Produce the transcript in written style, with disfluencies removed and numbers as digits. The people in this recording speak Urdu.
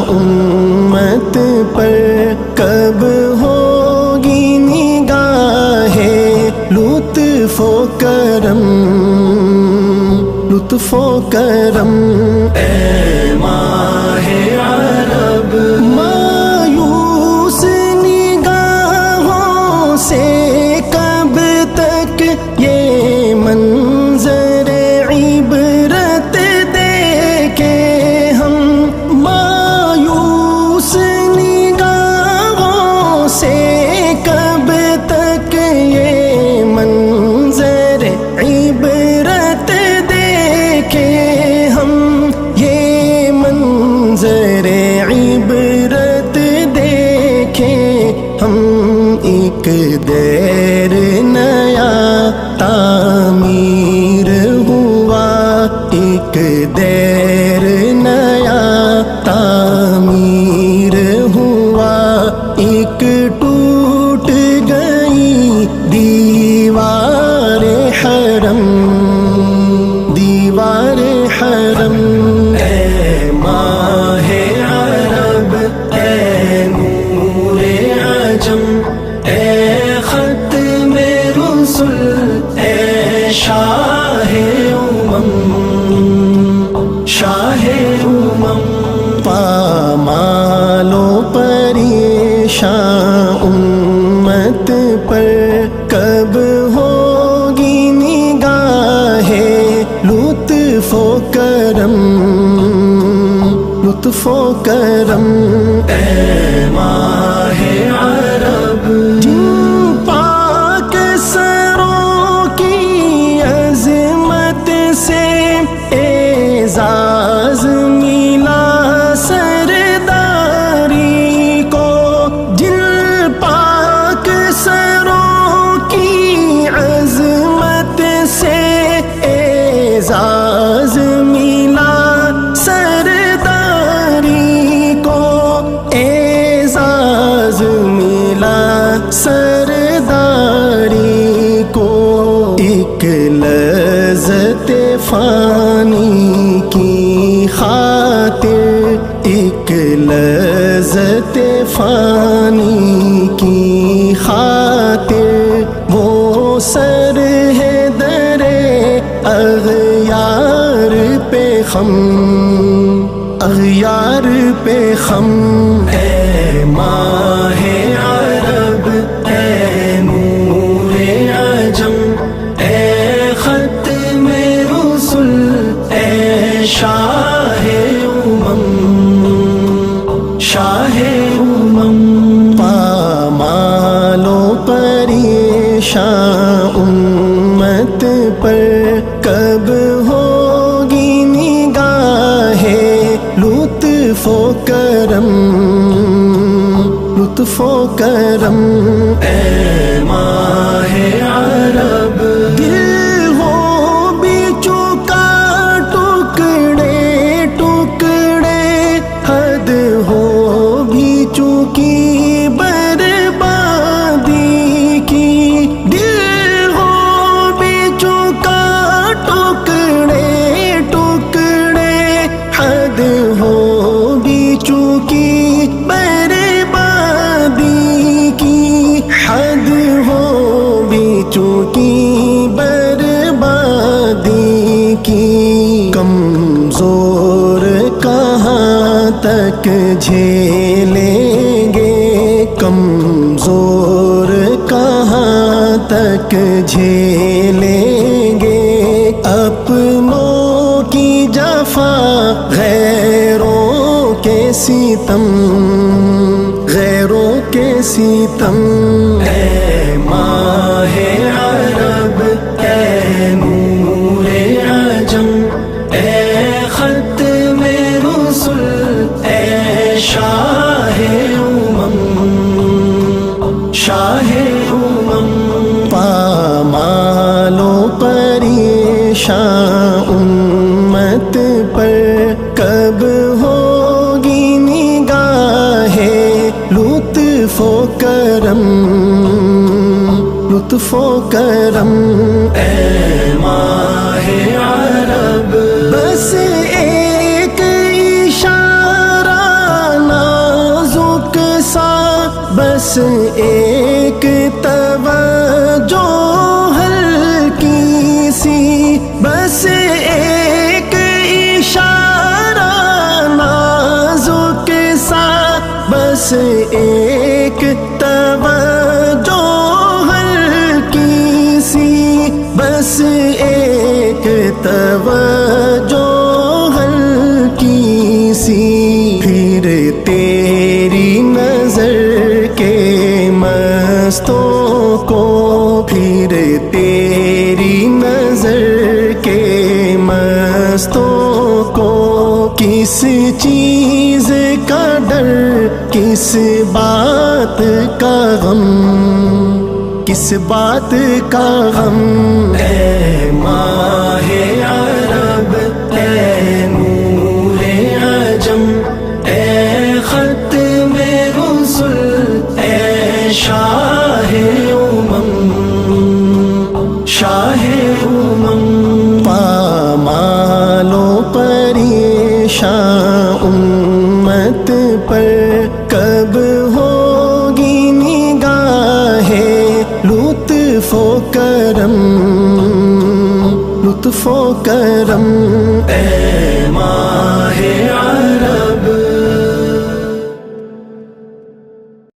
امت پر کب ہوگی نگاہ لطف و کرم، لطف و کرم۔ اے ماہ عرب مایوس نگاہوں سے کب تک یہ منظر عبرت دیکھے ہم، مایوس نگاہوں سے کب تک یہ منظر عبرت دیکھے ہم، یہ منظر عبرت دیکھے ہم۔ ایک دیر نیا تعمیر ہوا، ایک دیر نیا تعمیر ہوا، ایک ٹوٹ گئی دیوار حرم، دیوار حرم۔ اے ماہ عرب، اے نور عجم، اے ختم رسل، اے شاہ امم، شاہ امم۔ پامال و پریشان امت پر کب ہوگی نگاہ لطف و کرم، لطف و کرم۔ اے ماہ عرب جن پاک سروں کی عظمت سے اعزاز ملا سرداری کو، جن پاک سروں کی عظمت سے اعزاز ملا سرداری کو، اعزاز ملا سرداری کو۔ ایک لذت فانی کی خاطر، ایک لذت فانی کی خاطر، وہ سر ہے در اغیار پہ خم، اغیار پہ خم۔ اے ماہ عرب، اے نور عجم، اے ختم رسل، اے شاہ امم، شاہ امم۔ پامال و پریشان امت پر کب ہوگی نگاہ لطف و کرم، لطف و کرم۔ اے ماہ عرب دل ہو بچکا ٹکڑے ٹکڑے، حد ہو بھی چکی بربادی کی، دل ہو بچکا ٹکڑے ٹکڑے، حد ہو بھی چکی بربادی کی، حد ہو بھی چکی بربادی کی۔ کمزور کہاں تک جھیلیں گے، کمزور کہاں تک جھیلیں گے، اپنوں کی جفا غیروں کے ستم، غیروں کے ستم۔ اے ماہ عرب، اے نور عجم، اے ختم رسل، اے شاہ امم، شاہ امم۔ پامال و پریشان امت پر کب ہوگی نگاہ لطف و کرم، لطف و کرم۔ اے ماہ عرب بس ایک اشارہ ایک توجہ ہلکی سی، بس ایک اشارہ نازک سا، بس ایک توجہ ہلکی سی، بس ایک توجہ ہلکی سی، پھر تیری نظر کے مستوں کو، پھر تیری نظر کے مستوں کو، کس چیز کا ڈر، کس بات کا غم، کس بات کا غم، اے ماہ عرب، اے نور عجم، اے ختم رسل، اے شاہ شاہ پامال و پریشان امت پر کب ہوگی نگاہ لطف و کرم، لطف و کرم، اے ماں